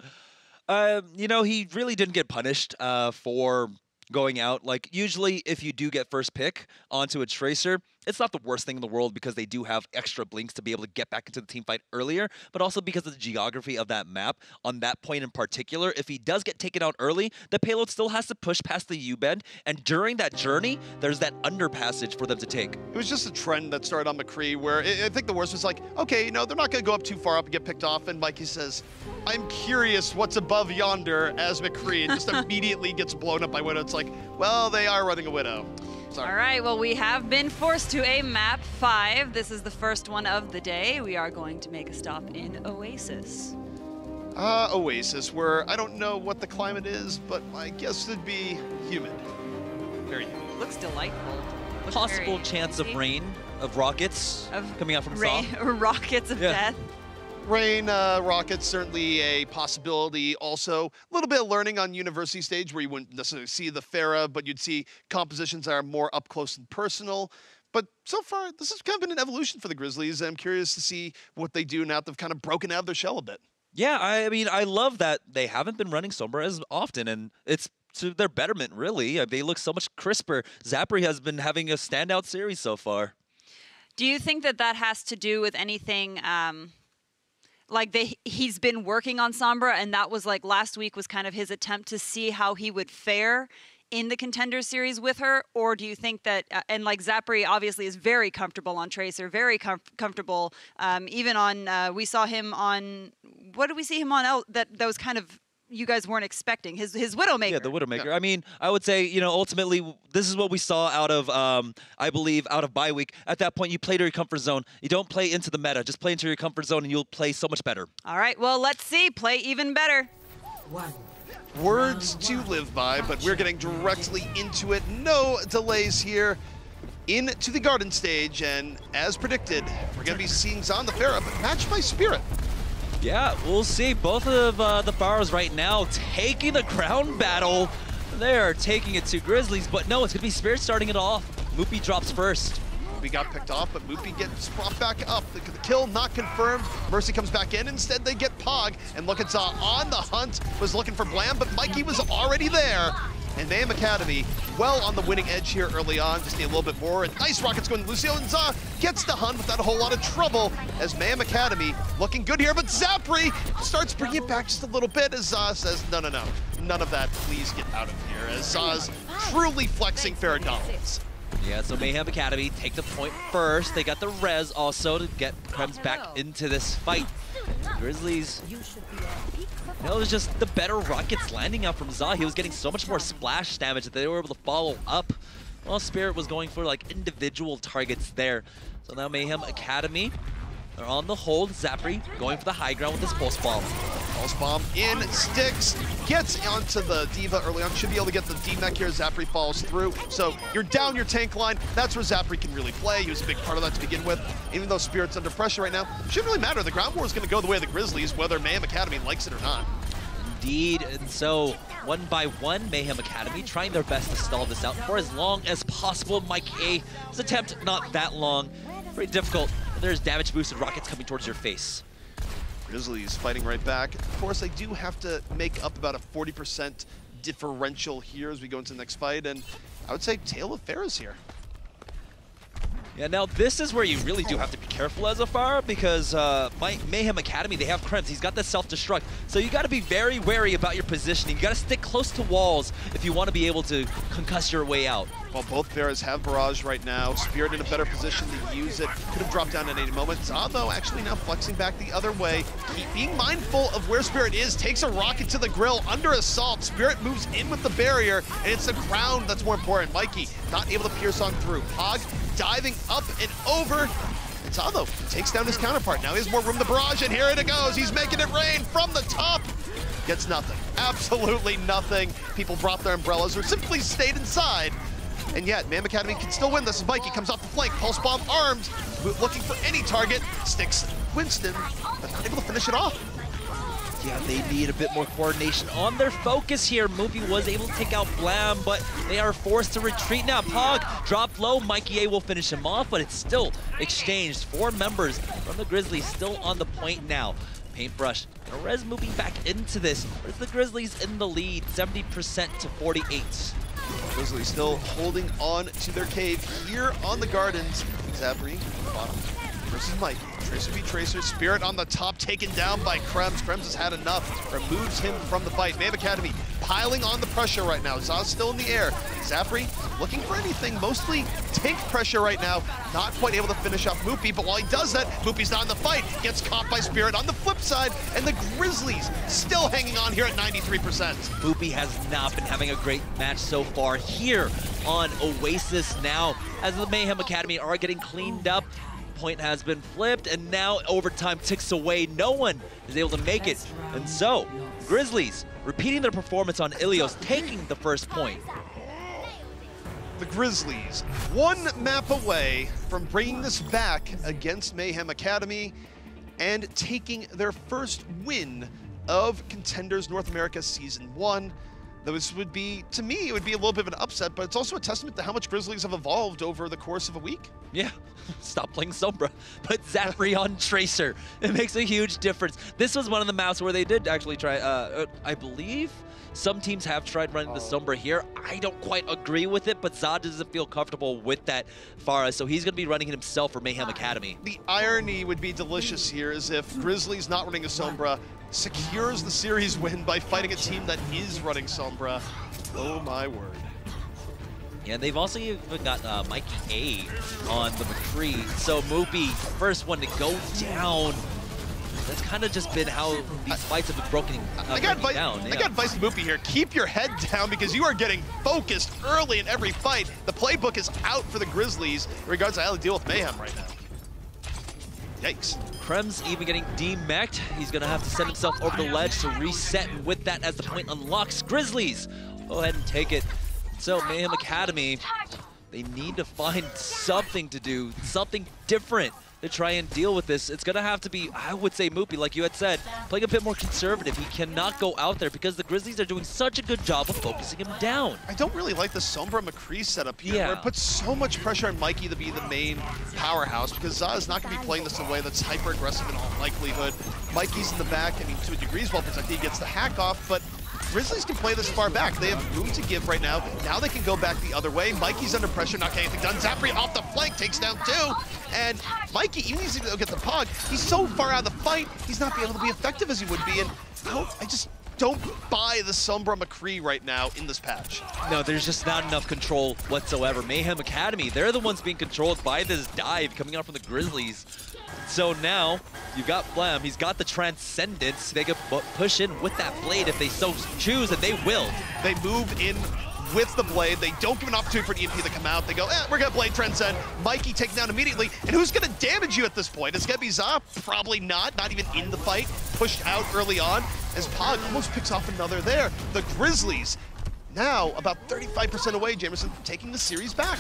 You know, he really didn't get punished for going out. Like, usually if you do get first pick onto a Tracer, it's not the worst thing in the world because they do have extra blinks to be able to get back into the team fight earlier, but also because of the geography of that map on that point in particular. If he does get taken out early, the payload still has to push past the U-bend, and during that journey, there's that underpassage for them to take. It was just a trend that started on McCree where I think the worst was like, okay, you know, they're not going to go up too far up and get picked off, and Mikey says, I'm curious what's above yonder as McCree, and just immediately gets blown up by Widow. It's like, well, they are running a Widow. Sorry. All right, well, we have been forced to a map 5. This is the first one of the day. We are going to make a stop in Oasis. Oasis, where I don't know what the climate is, but my guess would be humid. Very humid. Looks delightful. Looks Possible very chance of easy. rain, of rockets coming out from rain, Saw. rockets of death. Rain, rockets, certainly a possibility. Also, a little bit of learning on university stage where you wouldn't necessarily see the Pharah, but you'd see compositions that are more up close and personal. But so far, this has kind of been an evolution for the Grizzlies. I'm curious to see what they do now that they've kind of broken out of their shell a bit. Yeah, I mean, I love that they haven't been running Sombra as often, and it's to their betterment, really. They look so much crisper. Zapri has been having a standout series so far. Do you think that that has to do with anything... like he's been working on Sombra, and that was like last week was kind of his attempt to see how he would fare in the Contenders series with her? Or do you think that, and like Zapri obviously is very comfortable on Tracer, very comfortable, even on, we saw him on, what did we see him on? That was kind of, you guys weren't expecting, his Widowmaker. Yeah, the Widowmaker. Yeah. I mean, I would say, you know, ultimately, this is what we saw out of, I believe, out of bye week. At that point, you play to your comfort zone. You don't play into the meta. Just play into your comfort zone, and you'll play so much better. All right, well, let's see. Play even better. Words to live by, but we're getting directly into it. No delays here. Into the garden stage, and as predicted, we're going to be seeing Zon the Pharah, but matched by Spirit. Yeah, we'll see. Both of the Pharaohs right now taking the crown battle. They are taking it to Grizzlies, but no, it's going to be Spirit starting it off. Moopy drops first. We got picked off, but Moopy gets brought back up. The kill not confirmed. Mercy comes back in. Instead, they get Pog. And look at Za on the hunt. Was looking for Blam, but Mikey was already there. And Mayhem Academy well on the winning edge here early on. Just need a little bit more. And nice rockets going to Lucio, and Za gets the hunt without a whole lot of trouble as Mayhem Academy looking good here. But Zapri starts bringing it back just a little bit as Za says, no, no, no. None of that. Please get out of here. As Za's truly flexing Pharah dominance. Yeah, so Mayhem Academy take the point first. They got the res also to get Krems back into this fight. Grizzlies, you know, it was just the better rockets landing out from Za. He was getting so much more splash damage that they were able to follow up. Well, Spirit was going for like individual targets there. So now Mayhem Academy, they're on the hold. Zapri going for the high ground with this pulse bomb. Pulse bomb in, sticks, gets onto the Diva early on. Should be able to get the D-Mech here. Zapri falls through. So you're down your tank line. That's where Zapri can really play. He was a big part of that to begin with. Even though Spirit's under pressure right now, shouldn't really matter. The ground war is going to go the way of the Grizzlies, whether Mayhem Academy likes it or not. Indeed, and so one by one, Mayhem Academy trying their best to stall this out for as long as possible. Mike A, his attempt not that long, pretty difficult. There's damage boosted rockets coming towards your face. Grizzlies fighting right back. Of course, they do have to make up about a 40% differential here as we go into the next fight, and I would say Tale of Pharah's here. Yeah, now this is where you really do have to be careful as a Pharah because Mayhem Academy, they have Krems. He's got the self-destruct. So you got to be very wary about your positioning. You got to stick close to walls if you want to be able to concuss your way out. Well, both Pharahs have Barrage right now. Spirit in a better position to use it. Could have dropped down at any moment. Za, though, actually now flexing back the other way. Being mindful of where Spirit is, takes a rocket to the grill under assault. Spirit moves in with the barrier, and it's the ground that's more important. Mikey not able to pierce on through. Pog diving up and over. And Za, though, takes down his counterpart. Now he has more room to Barrage, and here it goes. He's making it rain from the top. Gets nothing. Absolutely nothing. People brought their umbrellas or simply stayed inside. And yet, Mayhem Academy can still win this as Mikey comes off the flank. Pulse bomb armed, looking for any target. Sticks Winston, but not able to finish it off. Yeah, they need a bit more coordination on their focus here. Moopy was able to take out Blam, but they are forced to retreat now. Pog dropped low. Mikey A will finish him off, but it's still exchanged. 4 members from the Grizzlies still on the point now. Paintbrush, Perez moving back into this. But it's the Grizzlies in the lead, 70% to 48. Grizzlies still holding on to their cave here on the Gardens. Zabri on the bottom versus Mikey. Tracer v Tracer. Spirit on the top, taken down by Krems. Krems has had enough, removes him from the fight. Mayhem Academy piling on the pressure right now. Zaz still in the air. Zapri looking for anything, mostly tank pressure right now. Not quite able to finish off Moopy, but while he does that, Moopy's not in the fight. Gets caught by Spirit on the flip side, and the Grizzlies still hanging on here at 93%. Moopy has not been having a great match so far here on Oasis now, as the Mayhem Academy are getting cleaned up. Point has been flipped, and now overtime ticks away. No one is able to make it. And so, Grizzlies repeating their performance on Ilios, taking the first point. The Grizzlies, 1 map away from bringing this back against Mayhem Academy and taking their first win of Contenders North America Season 1. This would be, to me, it would be a little bit of an upset, but it's also a testament to how much Grizzlies have evolved over the course of a week. Yeah, stop playing Sombra. Put Zapri on Tracer. It makes a huge difference. This was one of the maps where they did actually try, I believe some teams have tried running the Sombra here. I don't quite agree with it, but Zod doesn't feel comfortable with that Farah, so he's going to be running it himself for Mayhem Academy. The irony would be delicious here is if Grizzlies not running a Sombra secures the series win by fighting a team that is running Sombra. Oh my word. Yeah, and they've also even got Mikey A on the McCree. So Moopy, first one to go down. That's kind of just been how these fights have been broken down. I got advice to Moopy here. Keep your head down because you are getting focused early in every fight. The playbook is out for the Grizzlies in regards to how to deal with Mayhem right now. Yikes. Krems even getting demeched. He's going to have to send himself over the ledge to reset, and with that as the point unlocks, Grizzlies go ahead and take it. So Mayhem Academy, they need to find something to do, something different to try and deal with this. It's going to have to be, I would say, Moopy, like you had said, playing a bit more conservative. He cannot go out there because the Grizzlies are doing such a good job of focusing him down. I don't really like the Sombra McCree setup here, yeah, where it puts so much pressure on Mikey to be the main powerhouse because Zaz is not going to be playing this in a way that's hyper-aggressive in all likelihood. Mikey's in the back. I mean, to a degree is well protected. He gets the hack off, but Grizzlies can play this far back. They have room to give right now. Now they can go back the other way. Mikey's under pressure, not getting anything done. Zapri off the flank, takes down 2. And Mikey, even if he's get the Pog, he's so far out of the fight, he's not being able to be effective as he would be. And I just don't buy the Sombra McCree right now in this patch. No, there's just not enough control whatsoever. Mayhem Academy, they're the ones being controlled by this dive coming out from the Grizzlies. So now, you've got Blam, he's got the Transcendence. They can push in with that blade if they so choose, and they will. They move in with the blade. They don't give an opportunity for an EMP to come out. They go, we're going to blade Transcend. Mikey taken down immediately. And who's going to damage you at this point? It's going to be Za? Probably not even in the fight. Pushed out early on as Pog almost picks off another there. The Grizzlies now about 35% away, Jamerson, taking the series back.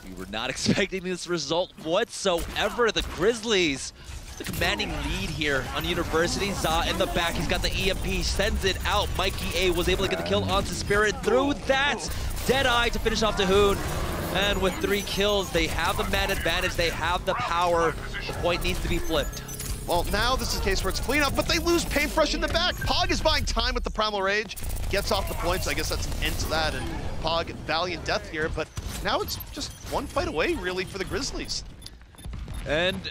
We were not expecting this result whatsoever. The Grizzlies, the commanding lead here on University. Za in the back, he's got the EMP, sends it out. Mikey A was able to get the kill onto Spirit through that. Deadeye to finish off Tahoon. And with 3 kills, they have the man advantage, they have the power. The point needs to be flipped. Well, now this is a case where it's clean up, but they lose Paintbrush in the back. Pog is buying time with the Primal Rage, gets off the points. I guess that's an end to that, and Pog valiant death here, but now it's just one fight away, really, for the Grizzlies. And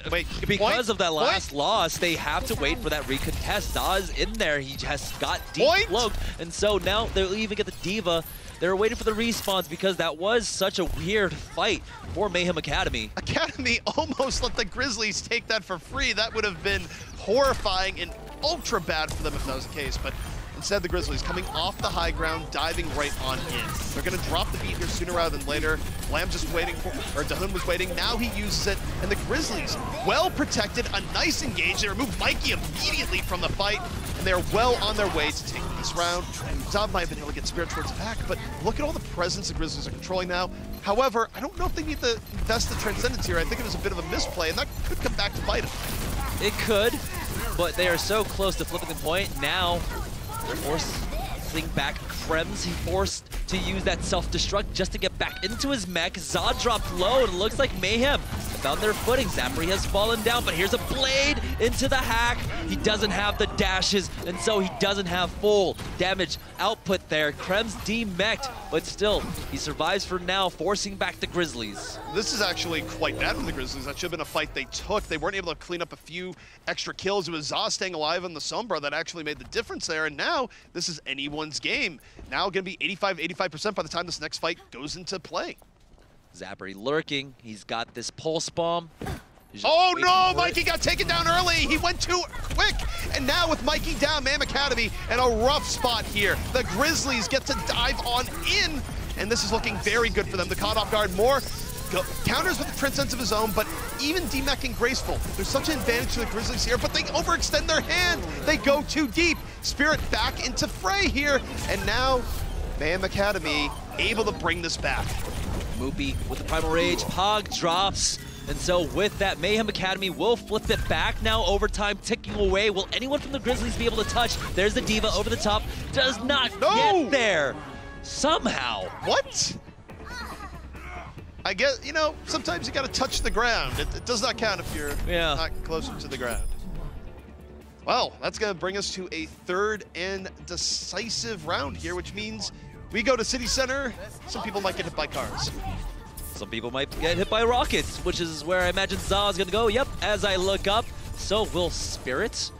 because of that last loss, they have to wait for that recontest. Za's in there, he has got deep cloaked, and so now they'll even get the Diva. They're waiting for the respawns because that was such a weird fight for Mayhem Academy. Academy almost let the Grizzlies take that for free. That would have been horrifying and ultra bad for them if that was the case, but instead the Grizzlies coming off the high ground, diving right on in. They're gonna drop the beat here sooner rather than later. Lamb's just waiting for, or Dahun was waiting, now he uses it, and the Grizzlies, well protected, a nice engage. They remove Mikey immediately from the fight, and they're well on their way to taking this round. Zav might have been able to get Spirit towards the back, but look at all the presence the Grizzlies are controlling now. However, I don't know if they need to invest the Transcendence here. I think it was a bit of a misplay, and that could come back to bite them. It could, but they are so close to flipping the point. Now, they're forcing back Krems. He forced to use that self-destruct just to get back into his mech. Za dropped low, and it looks like Mayhem found their footing. Zapri has fallen down, but here's a blade into the hack. He doesn't have the dashes, and so he doesn't have full damage output there. Krems demech'd, but still, he survives for now, forcing back the Grizzlies. This is actually quite bad from the Grizzlies. That should have been a fight they took. They weren't able to clean up a few extra kills. It was Za staying alive on the Sombra that actually made the difference there, and now this is anyone's game. Now going to be 85% by the time this next fight goes into play. Zapri lurking. He's got this pulse bomb. Oh no, Mikey got taken down early. He went too quick. And now with Mikey down, Mayhem Academy in a rough spot here. The Grizzlies get to dive on in, and this is looking very good for them. The caught off guard more. Counters with the Transcendence of his own, but even demeching graceful. There's such an advantage to the Grizzlies here, but they overextend their hand. They go too deep. Spirit back into fray here, and now Mayhem Academy able to bring this back. Moopy with the Primal Rage, Pog drops, and so with that, Mayhem Academy will flip it back now, overtime ticking away. Will anyone from the Grizzlies be able to touch? There's the D.Va over the top, does not get there, somehow. What? I guess, you know, sometimes you gotta touch the ground. It does not count if you're not closer to the ground. Well, that's gonna bring us to a third and decisive round here, which means we go to City Center. Some people might get hit by cars. Some people might get hit by rockets, which is where I imagine Za is gonna go. Yep, as I look up, so will Spirit.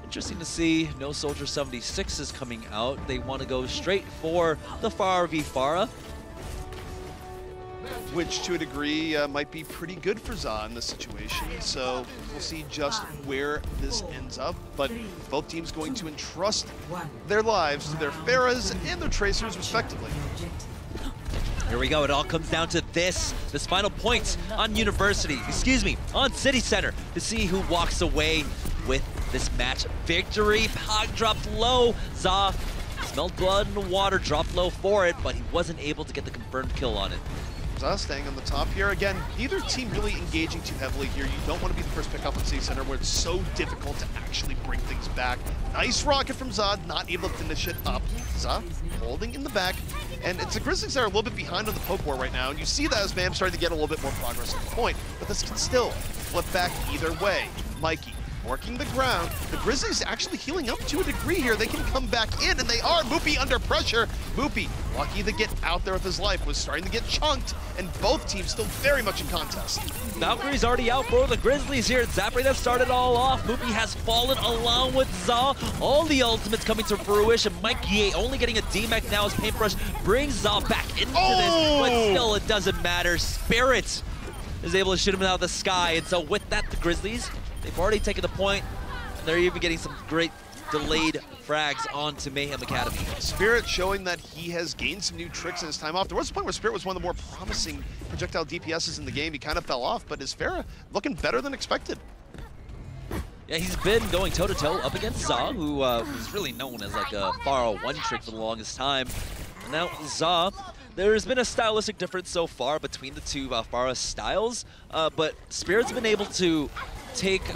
Interesting to see no Soldier 76 is coming out. They want to go straight for the Pharah v Pharah, which to a degree might be pretty good for Za in this situation. So we'll see just where this ends up. But both teams going to entrust their lives to their Pharahs and their Tracers respectively. Here we go, it all comes down to this final point on on City Center to see who walks away with this match victory. Pog dropped low, Za smelled blood in the water, dropped low for it, but he wasn't able to get the confirmed kill on it. Za staying on the top here. Again, neither team really engaging too heavily here. You don't want to be the first pick up on City Center where it's so difficult to actually bring things back. Nice rocket from Za, not able to finish it up. Za holding in the back. And it's the Grizzlies that are a little bit behind on the poke war right now. And you see that as Mayhem starting to get a little bit more progress at the point. But this can still flip back either way. Mikey working the ground. The Grizzlies actually healing up to a degree here. They can come back in, and they are. Moopy under pressure. Moopy, lucky to get out there with his life, was starting to get chunked, and both teams still very much in contest. Valkyrie's already out for the Grizzlies here. Zapri that started all off. Moopy has fallen along with Za. All the ultimates coming to fruition. Mikey only getting a D-Mech now as Paintbrush brings Za back into this, but still it doesn't matter. Spirit is able to shoot him out of the sky, and so with that, the Grizzlies, they've already taken the point, and they're even getting some great delayed frags onto Mayhem Academy. Spirit showing that he has gained some new tricks in his time off. There was a point where Spirit was one of the more promising projectile DPSs in the game. He kind of fell off, but his Pharah looking better than expected. Yeah, he's been going toe-to-toe up against Za, who was really known as like a Pharah one trick for the longest time. And now Za, there's been a stylistic difference so far between the two Pharah styles, but Spirit's been able to take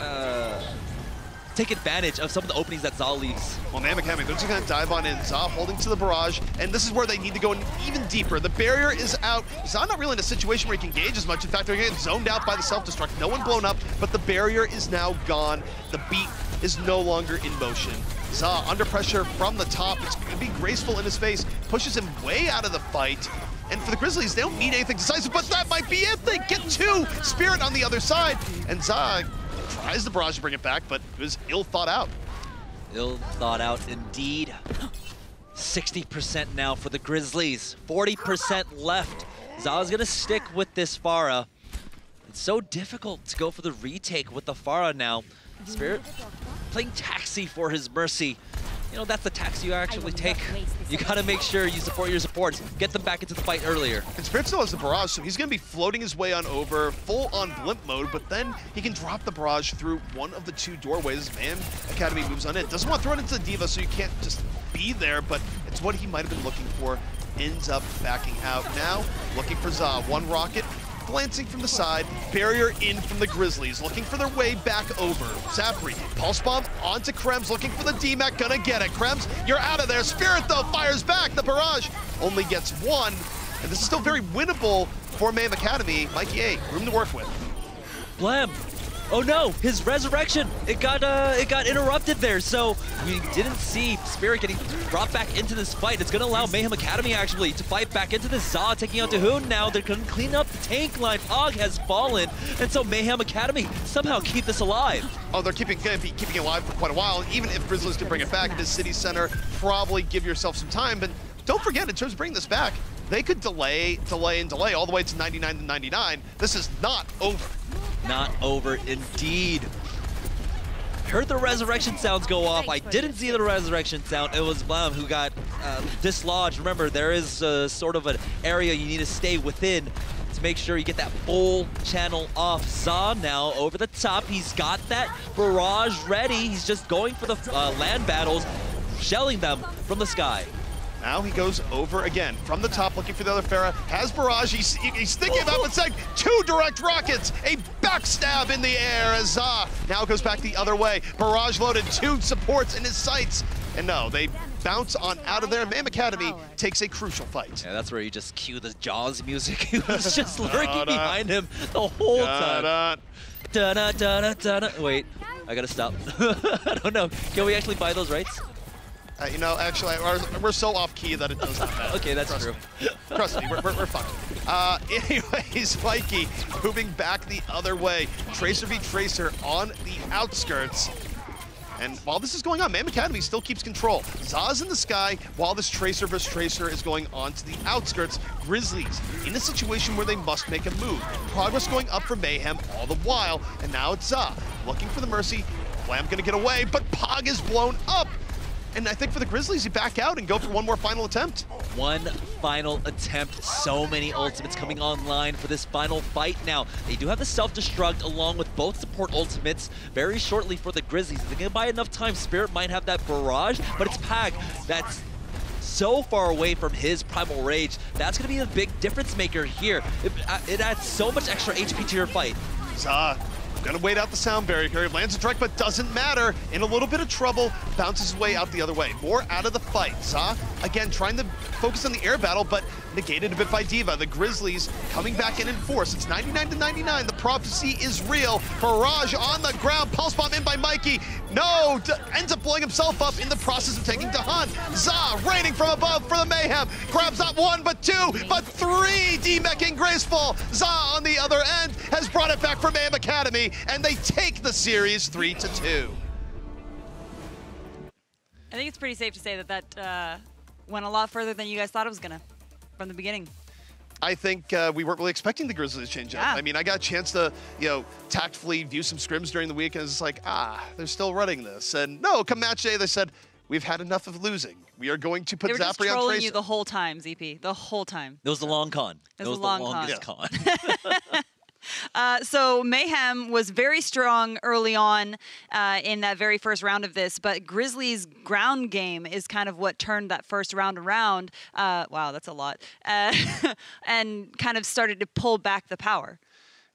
advantage of some of the openings that Za leaves. Well, Mayhem Academy, they're just going to dive on in. Za holding to the barrage, and this is where they need to go in even deeper. The barrier is out. Za not really in a situation where he can engage as much. In fact, they're getting zoned out by the self-destruct. No one blown up, but the barrier is now gone. The beat is no longer in motion. Za under pressure from the top. It's going to be graceful in his face. Pushes him way out of the fight. And for the Grizzlies, they don't need anything decisive, but that might be it. They get two. Spirit on the other side. And Za tries the barrage to bring it back, but it was ill thought out. Ill thought out indeed. 60% now for the Grizzlies. 40% left. Za's gonna stick with this Pharah. It's so difficult to go for the retake with the Pharah now. Spirit playing taxi for his Mercy. You know, that's the tax you actually take. You gotta make sure you support your supports, get them back into the fight earlier. And Spirit still has the barrage, so he's gonna be floating his way on over, full on blimp mode, but then he can drop the barrage through one of the two doorways. Mayhem Academy moves on in. Doesn't want to throw it into the D.Va, so you can't just be there, but it's what he might have been looking for. Ends up backing out now, looking for Za. One rocket, glancing from the side, barrier in from the Grizzlies, looking for their way back over. Zapri, pulse bomb onto Krems, looking for the DMAC, gonna get it. Krems, you're out of there. Spirit, though, fires back. The barrage only gets one, and this is still very winnable for Mayhem Academy. Mikey A, room to work with. Blam. Oh no, his resurrection, it got interrupted there, so we didn't see Spirit getting brought back into this fight. It's gonna allow Mayhem Academy actually to fight back into this. Zaw taking out Tahoon now. They're gonna clean up the tank line. Hog has fallen, and so Mayhem Academy somehow keep this alive. Oh, they're keeping it alive for quite a while. Even if Grizzlies can bring it back, this city center, probably give yourself some time. But don't forget, in terms of bringing this back, they could delay all the way to 99 to 99. This is not over. Not over indeed. Heard the resurrection sounds go off. I didn't see the resurrection sound. It was Blam who got dislodged. Remember, there is sort of an area you need to stay within to make sure you get that full channel off. Zaw now over the top. He's got that barrage ready. He's just going for the land battles, shelling them from the sky. Now he goes over again from the top, looking for the other Pharah. Has barrage. He's thinking about it, saying 2 direct rockets, a backstab in the air as Zaw now goes back the other way. Barrage loaded, 2 supports in his sights, and no, they bounce on out of there. Mayhem Academy takes a crucial fight. Yeah, that's where you just cue the Jaws music. He was just lurking behind him the whole time. Wait, I gotta stop. I don't know. Can we actually buy those rights? You know, actually, we're so off key that it does not matter. Okay, that's true. Trust me, we're fine. Anyways, Mikey moving back the other way. Tracer v Tracer on the outskirts. And while this is going on, Mayhem Academy still keeps control. Zaw's in the sky while this Tracer versus Tracer is going on to the outskirts. Grizzlies in a situation where they must make a move. Progress going up for Mayhem all the while, and now it's Zaw looking for the Mercy. Blam gonna get away, but Pog is blown up. And I think for the Grizzlies, you back out and go for one more final attempt. One final attempt. So many ultimates coming online for this final fight now. They do have the self-destruct along with both support ultimates very shortly for the Grizzlies. If they can buy enough time, Spirit might have that barrage, but it's Pag that's so far away from his primal rage. That's going to be a big difference maker here. It adds so much extra HP to your fight. Zaw gonna wait out the sound barrier here. Lands a strike, but doesn't matter. In a little bit of trouble, bounces his way out the other way. More out of the fight. Zaw, again, trying to focus on the air battle, but negated a bit by D.Va. The Grizzlies coming back in force. It's 99 to 99. The prophecy is real. Barrage on the ground. Pulse bomb in by Mikey. No, ends up blowing himself up in the process of taking Dahan. Zaw raining from above for the Mayhem. Grabs not 1, but 2, but 3. D-meching graceful. Zaw on the other end has brought it back for Mayhem Academy, and they take the series 3-2. I think it's pretty safe to say that went a lot further than you guys thought it was gonna from the beginning. I think we weren't really expecting the Grizzlies to change up. Yeah. I mean, I got a chance to, tactfully view some scrims during the week, and it's like, they're still running this. And no, come match day, they said, we've had enough of losing. We are going to put Zapri on Tracer. They were just trolling you the whole time, ZP, the whole time. It was the long con. It was the longest con. So Mayhem was very strong early on in that very first round of this, but Grizzlies' ground game is kind of what turned that first round around. Wow, that's a lot. And kind of started to pull back the power.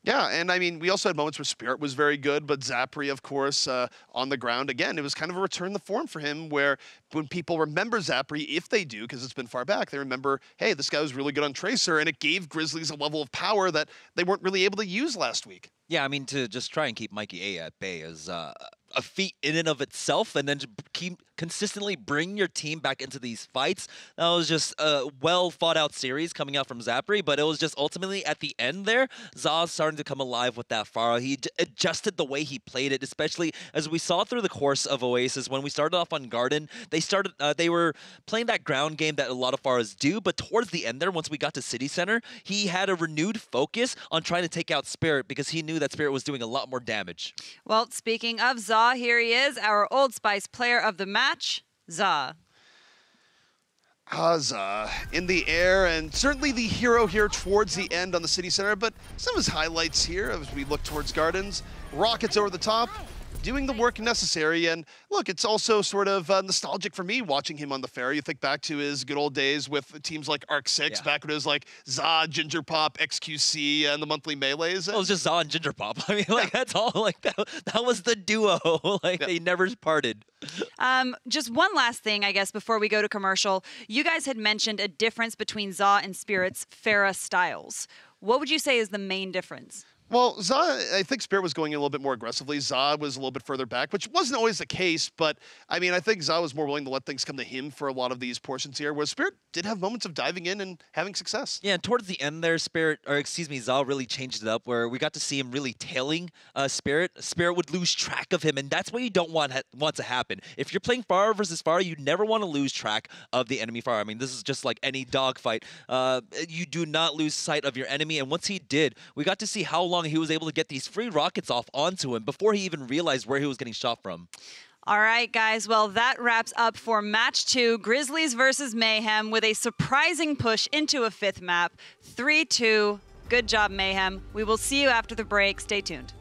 Yeah, and I mean, we also had moments where Spirit was very good, but Zapri, of course, on the ground. Again, it was kind of a return to form for him where when people remember Zapri, if they do, because it's been far back, they remember, hey, this guy was really good on Tracer, and it gave Grizzlies a level of power that they weren't really able to use last week. Yeah, I mean, to just try and keep Mikey A at bay is a feat in and of itself, and then to keep consistently bring your team back into these fights. That was just a well thought out series coming out from Zapri, but it was just ultimately at the end there, Zaw's starting to come alive with that Pharah. He adjusted the way he played it, especially as we saw through the course of Oasis. When we started off on Garden, they were playing that ground game that a lot of Pharahs do, but towards the end there, once we got to City Center, he had a renewed focus on trying to take out Spirit because he knew that Spirit was doing a lot more damage. Well, speaking of Zaw, here he is, our Old Spice player of the match, Zaw. Zaw in the air, and certainly the hero here towards the end on the City Center, but some of his highlights here as we look towards Gardens. Rockets over the top, doing the work necessary. And look, it's also sort of nostalgic for me watching him on the fair. You think back to his good old days with teams like Arc 6, back when it was like Za, Ginger Pop, XQC, and the monthly melees. It was just Za and Ginger Pop. I mean, like, that's all. Like, that was the duo. Like, they never parted. Just one last thing, I guess, before we go to commercial. You guys had mentioned a difference between Za and Spirit's Pharah styles. What would you say is the main difference? Well, Za, I think Spirit was going a little bit more aggressively. Za was a little bit further back, which wasn't always the case, but I mean, I think Za was more willing to let things come to him for a lot of these portions here, whereas Spirit did have moments of diving in and having success. Yeah, and towards the end there, Za really changed it up, where we got to see him really tailing Spirit. Spirit would lose track of him, and that's what you don't want to happen. If you're playing Pharah versus Pharah, you never want to lose track of the enemy Pharah. I mean, this is just like any dogfight. You do not lose sight of your enemy, and once he did, we got to see how long he was able to get these free rockets off onto him before he even realized where he was getting shot from. All right, guys. Well, that wraps up for match 2, Grizzlies versus Mayhem, with a surprising push into a 5th map. 3-2. Good job, Mayhem. We will see you after the break. Stay tuned.